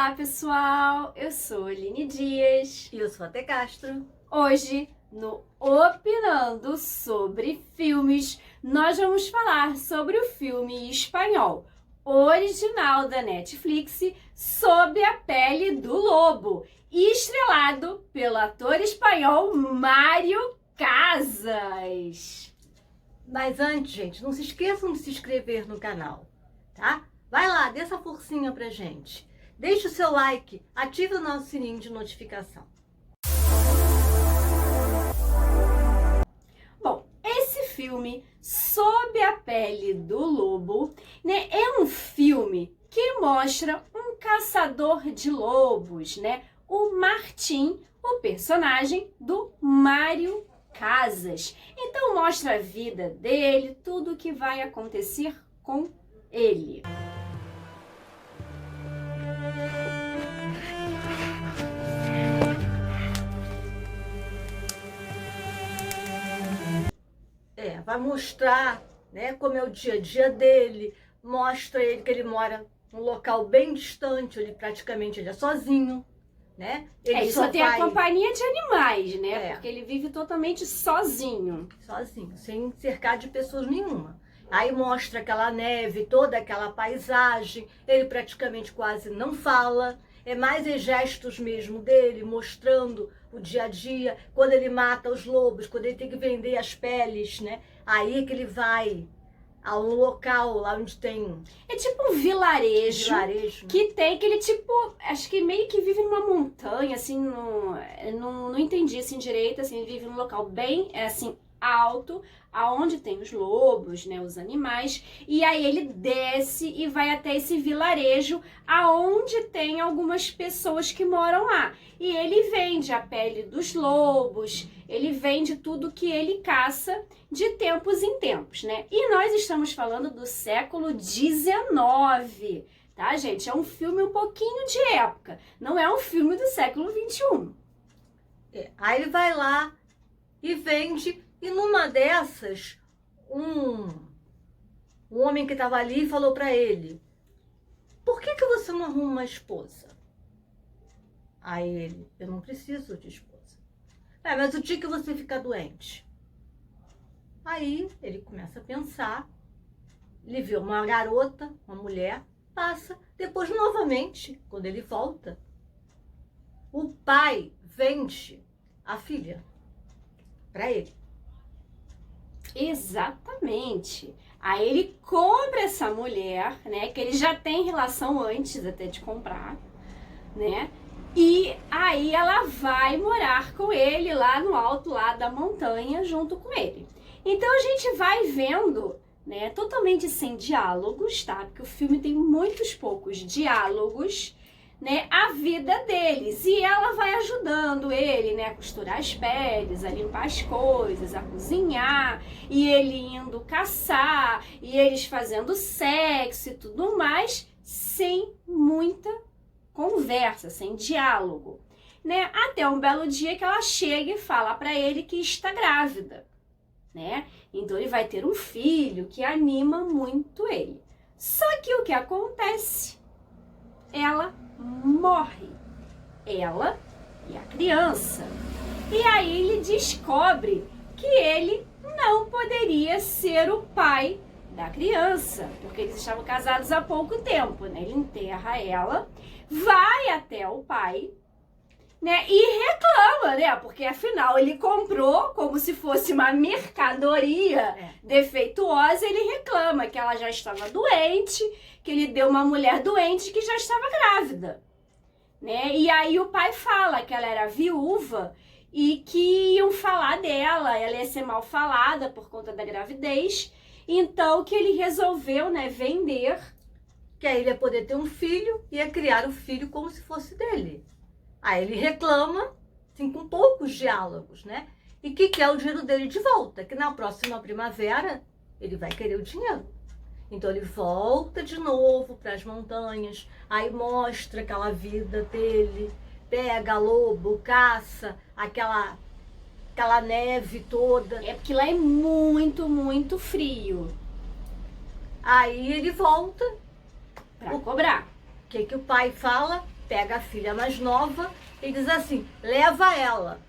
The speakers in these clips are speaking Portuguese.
Olá, pessoal! Eu sou Aline Dias. E eu sou a Tê Castro. Hoje, no Opinando sobre Filmes, nós vamos falar sobre o filme espanhol original da Netflix, Sob a Pele do Lobo, estrelado pelo ator espanhol Mário Casas. Mas antes, gente, não se esqueçam de se inscrever no canal, tá? Vai lá, dê essa forcinha pra gente. Deixe o seu like, ative o nosso sininho de notificação. Bom, esse filme, Sob a Pele do Lobo, né, é um filme que mostra um caçador de lobos, né? O Martim, o personagem do Mário Casas. Então mostra a vida dele, tudo o que vai acontecer com ele. Vai mostrar, né, como é o dia a dia dele, mostra ele que ele mora num local bem distante, ele praticamente ele é sozinho, né? Ele só tem a companhia de animais, né? É. Porque ele vive totalmente sozinho. Sozinho, sem cercar de pessoas nenhuma. Aí mostra aquela neve, toda aquela paisagem, ele praticamente quase não fala, é mais em gestos mesmo dele, mostrando o dia a dia, quando ele mata os lobos, quando ele tem que vender as peles, né? Aí que ele vai a um local lá onde tem... É tipo um vilarejo, né? Que tem aquele tipo, acho que meio que vive numa montanha, assim, não entendi assim direito, assim, ele vive num local bem, assim, alto, aonde tem os lobos, né, os animais, e aí ele desce e vai até esse vilarejo aonde tem algumas pessoas que moram lá. E ele vende a pele dos lobos, ele vende tudo que ele caça de tempos em tempos, né? E nós estamos falando do século XIX, tá, gente? É um filme um pouquinho de época, não é um filme do século XXI. Aí ele vai lá e vende. E numa dessas, um homem que estava ali falou para ele: por que você não arruma uma esposa? Aí ele: eu não preciso de esposa. Mas o dia que você ficar doente? Aí ele começa a pensar, ele vê uma garota, uma mulher, passa, depois novamente, quando ele volta, o pai vende a filha para ele. Exatamente. Aí ele compra essa mulher, né, que ele já tem relação antes até de comprar, né? E aí ela vai morar com ele lá no alto lá da montanha junto com ele. Então a gente vai vendo, né, totalmente sem diálogos, tá? Porque o filme tem muitos poucos diálogos, né, a vida deles, e ela vai ajudando ele, né, a costurar as peles, a limpar as coisas, a cozinhar, e ele indo caçar, e eles fazendo sexo e tudo mais, sem muita conversa, sem diálogo, né, até um belo dia que ela chega e fala para ele que está grávida, né, então ele vai ter um filho que anima muito ele. Só que o que acontece? Ela morre, ela e a criança. E aí ele descobre que ele não poderia ser o pai da criança, porque eles estavam casados há pouco tempo, né? Ele enterra ela, vai até o pai, né? E reclama, né? Porque afinal ele comprou como se fosse uma mercadoria defeituosa. Ele reclama que ela já estava doente, que ele deu uma mulher doente que já estava grávida, né? E aí o pai fala que ela era viúva e que iam falar dela, ela ia ser mal falada por conta da gravidez. Então que ele resolveu, né, vender, que aí ele ia poder ter um filho e ia criar o filho como se fosse dele. Aí ele reclama, assim, com poucos diálogos, né? E que quer o dinheiro dele de volta, que na próxima primavera ele vai querer o dinheiro. Então ele volta de novo para as montanhas, aí mostra aquela vida dele, pega lobo, caça, aquela neve toda. É porque lá é muito, muito frio. Aí ele volta Pra cobrar. O que o pai fala? pega a filha mais nova e diz assim, leva ela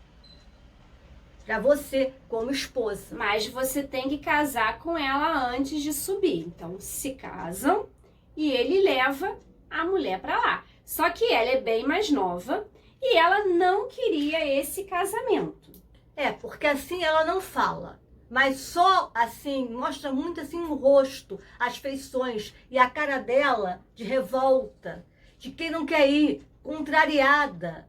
para você como esposa. Mas você tem que casar com ela antes de subir. Então, se casam e ele leva a mulher para lá. Só que ela é bem mais nova e ela não queria esse casamento. Porque assim ela não fala, mas só assim, mostra muito assim o rosto, as feições e a cara dela de revolta, de quem não quer ir, contrariada,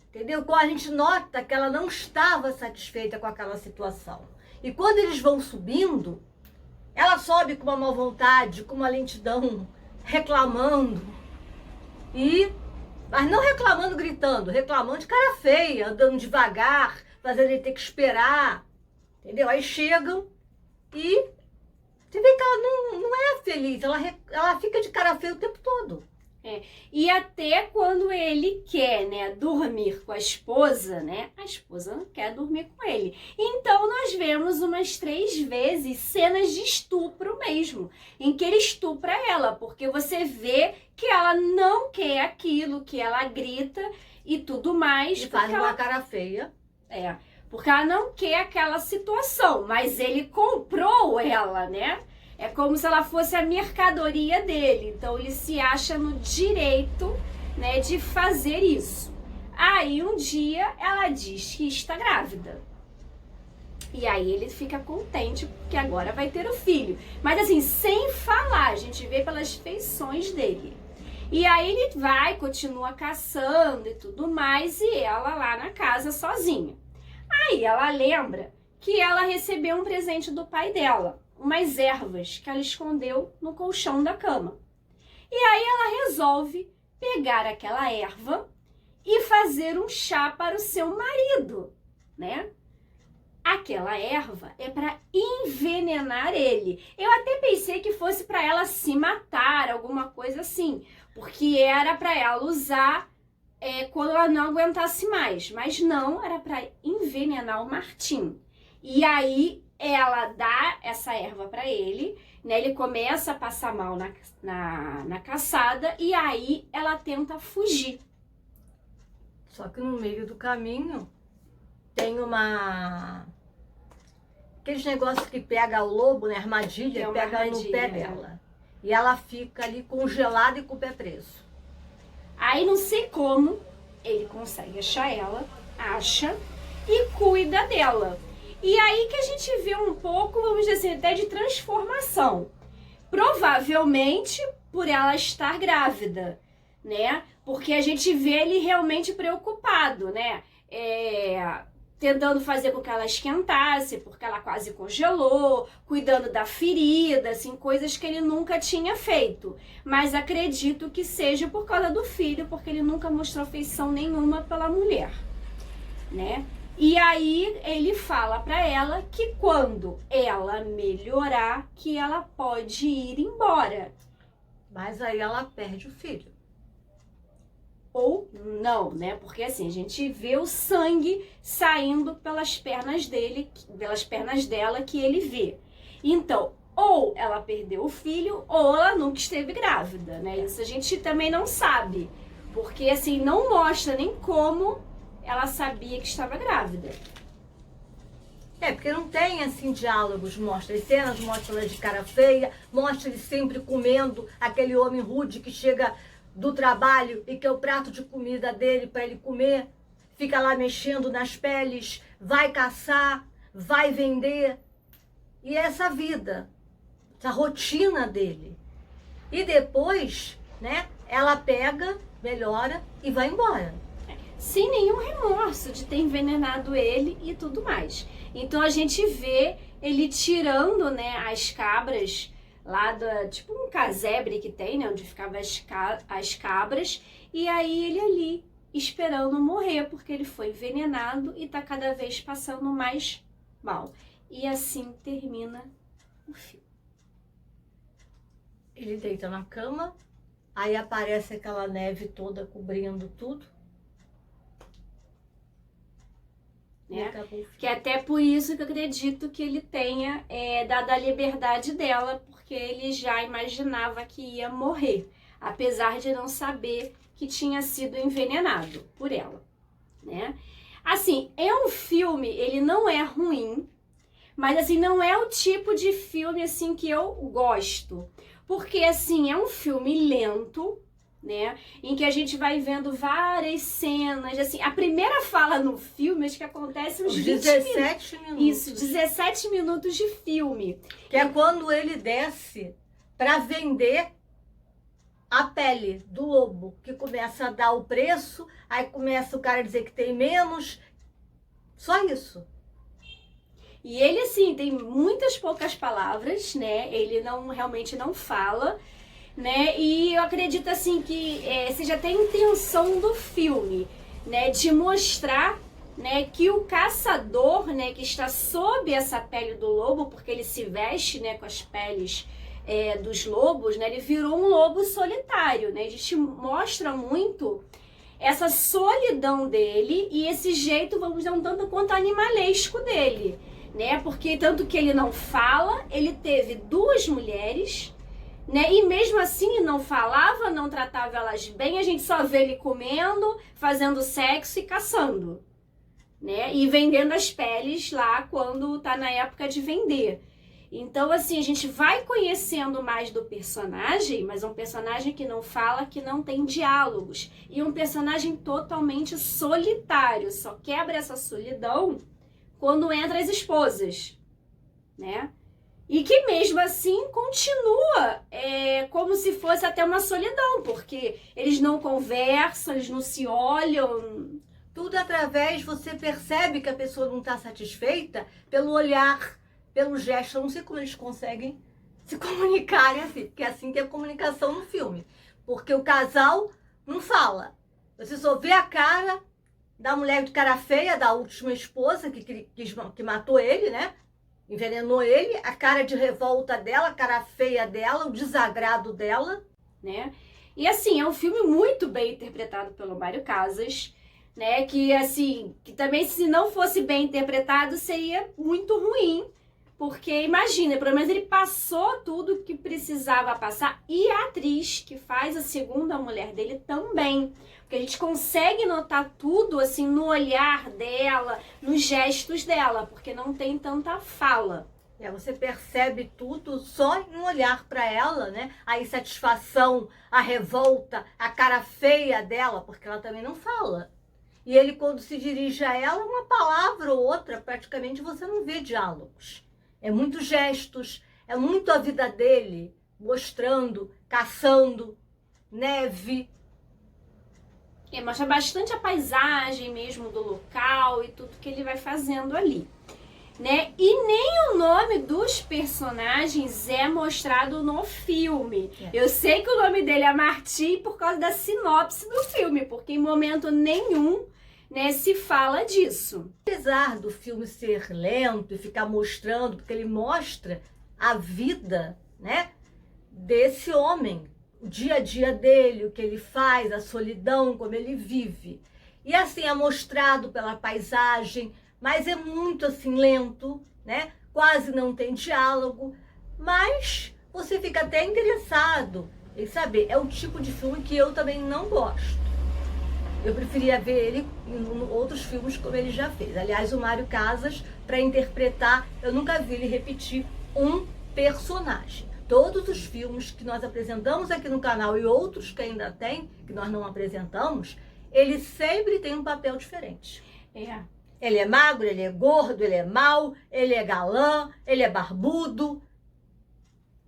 entendeu? Quando a gente nota que ela não estava satisfeita com aquela situação. E quando eles vão subindo, ela sobe com uma má vontade, com uma lentidão, reclamando, mas não reclamando gritando, reclamando de cara feia, andando devagar, fazendo ele ter que esperar, entendeu? Aí chegam e você vê que ela não é feliz, ela fica de cara feia o tempo todo. E até quando ele quer, né, dormir com a esposa, né, a esposa não quer dormir com ele. Então nós vemos umas 3 vezes cenas de estupro mesmo, em que ele estupra ela, porque você vê que ela não quer aquilo, que ela grita e tudo mais. E faz uma cara feia. Porque ela não quer aquela situação, mas ele comprou ela, né? É como se ela fosse a mercadoria dele. Então ele se acha no direito, né, de fazer isso. Aí um dia ela diz que está grávida. E aí ele fica contente porque agora vai ter o filho. Mas assim, sem falar, a gente vê pelas feições dele. E aí ele vai, continua caçando e tudo mais, e ela lá na casa sozinha. Aí ela lembra que ela recebeu um presente do pai dela, umas ervas que ela escondeu no colchão da cama. E aí ela resolve pegar aquela erva e fazer um chá para o seu marido, né? Aquela erva é para envenenar ele. Eu até pensei que fosse para ela se matar, alguma coisa assim, porque era para ela usar quando ela não aguentasse mais. Mas não, era para envenenar o Martim. E aí ela dá essa erva para ele, né? Ele começa a passar mal na caçada e aí ela tenta fugir. Só que no meio do caminho tem aqueles negócios que pega o lobo, né? Armadilha, pega no pé dela. E ela fica ali congelada e com o pé preso. Aí não sei como ele consegue achar ela, acha e cuida dela. E aí que a gente vê um pouco, vamos dizer assim, até de transformação. Provavelmente por ela estar grávida, né? Porque a gente vê ele realmente preocupado, né? Tentando fazer com que ela esquentasse, porque ela quase congelou, cuidando da ferida, assim, coisas que ele nunca tinha feito. Mas acredito que seja por causa do filho, porque ele nunca mostrou afeição nenhuma pela mulher, né? E aí ele fala para ela que quando ela melhorar, que ela pode ir embora. Mas aí ela perde o filho. Ou não, né? Porque assim, a gente vê o sangue saindo pelas pernas dela que ele vê. Então, ou ela perdeu o filho, ou ela nunca esteve grávida, né? Isso a gente também não sabe. Porque assim, não mostra nem como ela sabia que estava grávida. Porque não tem assim diálogos, mostra as cenas, mostra ela de cara feia, mostra ele sempre comendo, aquele homem rude que chega do trabalho e que é o prato de comida dele para ele comer, fica lá mexendo nas peles, vai caçar, vai vender. E essa vida, essa rotina dele. E depois, né, ela pega, melhora e vai embora. Sem nenhum remorso de ter envenenado ele e tudo mais. Então a gente vê ele tirando, né, as cabras lá tipo um casebre que tem, né, onde ficavam as cabras, e aí ele ali esperando morrer, porque ele foi envenenado e tá cada vez passando mais mal. E assim termina o filme. Ele deita na cama, aí aparece aquela neve toda cobrindo tudo. Né? Que é até por isso que eu acredito que ele tenha dado a liberdade dela, porque ele já imaginava que ia morrer. apesar de não saber que tinha sido envenenado por ela, né? Assim, é um filme, ele não é ruim, mas assim, não é o tipo de filme assim que eu gosto. Porque assim, é um filme lento, né? Em que a gente vai vendo várias cenas, assim, a primeira fala no filme, acho que acontece uns 17 minutos. Isso, 17 minutos de filme. Que é quando ele desce para vender a pele do lobo, que começa a dar o preço, aí começa o cara a dizer que tem menos. Só isso. E ele, assim, tem muitas poucas palavras, né? Ele realmente não fala, né? E eu acredito, assim, que seja até a intenção do filme, né? De mostrar, né, que o caçador, né, que está sob essa pele do lobo, porque ele se veste, né, com as peles dos lobos, né? Ele virou um lobo solitário, né? A gente mostra muito essa solidão dele e esse jeito, vamos dizer, um tanto quanto animalesco dele, né? Porque tanto que ele não fala, ele teve 2 mulheres, né? E mesmo assim não falava, não tratava elas bem, a gente só vê ele comendo, fazendo sexo e caçando, né? E vendendo as peles lá quando tá na época de vender. Então, assim, a gente vai conhecendo mais do personagem, mas é um personagem que não fala, que não tem diálogos. E um personagem totalmente solitário, só quebra essa solidão quando entra as esposas, né? E que mesmo assim continua como se fosse até uma solidão, porque eles não conversam, eles não se olham. Tudo através, você percebe que a pessoa não está satisfeita pelo olhar, pelo gesto. Eu não sei como eles conseguem se comunicarem assim, porque é assim que é a comunicação no filme. Porque o casal não fala. Você só vê a cara da mulher de cara feia, da última esposa que matou ele, né? Envenenou ele, a cara de revolta dela, a cara feia dela, o desagrado dela, né? E assim, é um filme muito bem interpretado pelo Mário Casas, né? Que assim, que também se não fosse bem interpretado seria muito ruim, porque imagina, pelo menos ele passou tudo que precisava passar, e a atriz que faz a segunda mulher dele também. Porque a gente consegue notar tudo assim no olhar dela, nos gestos dela, porque não tem tanta fala. Você percebe tudo só em um olhar para ela, né? A insatisfação, a revolta, a cara feia dela, porque ela também não fala. E ele, quando se dirige a ela, uma palavra ou outra, praticamente você não vê diálogos. É muitos gestos, é muito a vida dele, mostrando, caçando, neve. Mostra bastante a paisagem mesmo do local e tudo que ele vai fazendo ali, né? E nem o nome dos personagens é mostrado no filme. Eu sei que o nome dele é Marty por causa da sinopse do filme, porque em momento nenhum, né, se fala disso. Apesar do filme ser lento e ficar mostrando, porque ele mostra a vida, né, desse homem, o dia a dia dele, o que ele faz, a solidão, como ele vive. E assim, é mostrado pela paisagem, mas é muito assim lento, né? Quase não tem diálogo, mas você fica até interessado em saber. É o tipo de filme que eu também não gosto. Eu preferia ver ele em outros filmes como ele já fez. Aliás, o Mário Casas, para interpretar, eu nunca vi ele repetir um personagem. Todos os filmes que nós apresentamos aqui no canal e outros que ainda tem, que nós não apresentamos, ele sempre tem um papel diferente. Ele é magro, ele é gordo, ele é mau, ele é galã, ele é barbudo,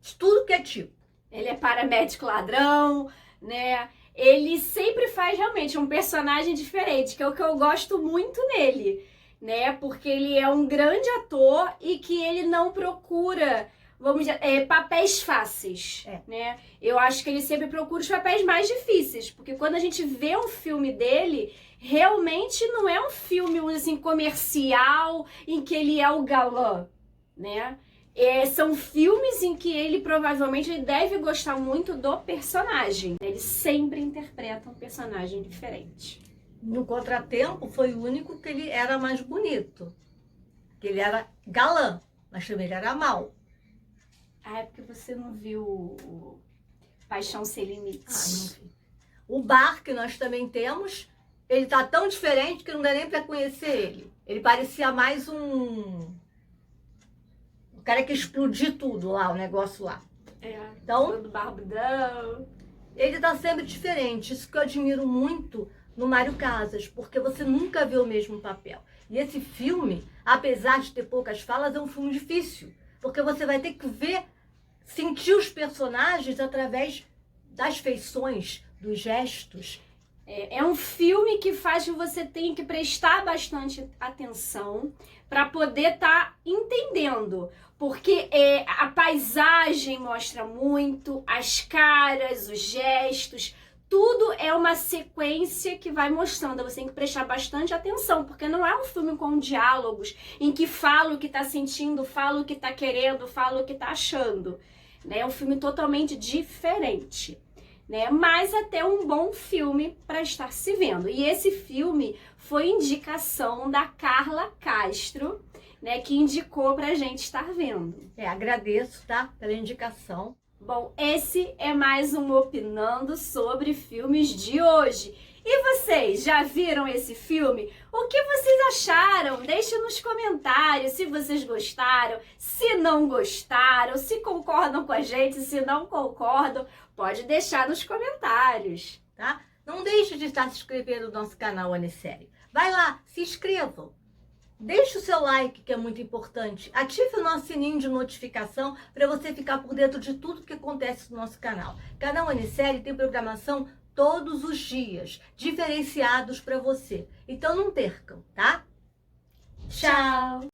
de tudo que é tipo. Ele é paramédico ladrão, né? Ele sempre faz realmente um personagem diferente, que é o que eu gosto muito nele, né? Porque ele é um grande ator e que ele não procura, vamos dizer, papéis fáceis, né? Eu acho que ele sempre procura os papéis mais difíceis, porque quando a gente vê um filme dele, realmente não é um filme assim comercial em que ele é o galã, né? São filmes em que ele provavelmente deve gostar muito do personagem. Ele sempre interpreta um personagem diferente. No Contratempo foi o único que ele era mais bonito, que ele era galã, mas também ele era mau. Ah, é porque você não viu Paixão Sem Ah, não Limites. vi. O Bar, que nós também temos, ele tá tão diferente que não dá nem pra conhecer ele. Ele parecia mais um cara que explodir tudo lá, o negócio lá. Então, Todo barbudão. ele tá sempre diferente. Isso que eu admiro muito no Mário Casas, porque você nunca vê o mesmo papel. E esse filme, apesar de ter poucas falas, é um filme difícil. Porque você vai ter que ver, sentir os personagens através das feições, dos gestos. É um filme que faz que você tenha que prestar bastante atenção para poder estar entendendo. Porque a paisagem mostra muito, as caras, os gestos, tudo é uma sequência que vai mostrando. Você tem que prestar bastante atenção, porque não é um filme com diálogos em que fala o que está sentindo, fala o que está querendo, fala o que está achando. Né? É um filme totalmente diferente. Né? Mas até um bom filme para estar se vendo. E esse filme foi indicação da Carla Castro, né, que indicou pra gente estar vendo. Agradeço, tá? Pela indicação. Bom, esse é mais um Opinando sobre Filmes de hoje. E vocês, já viram esse filme? O que vocês acharam? Deixe nos comentários se vocês gostaram, se não gostaram, se concordam com a gente, se não concordam, pode deixar nos comentários. Tá? Não deixe de estar se inscrevendo no nosso canal Anisérie. Vai lá, se inscrevam. Deixe o seu like, que é muito importante. Ative o nosso sininho de notificação para você ficar por dentro de tudo que acontece no nosso canal. O canal Anisérie tem programação todos os dias, diferenciados para você. Então não percam, tá? Tchau!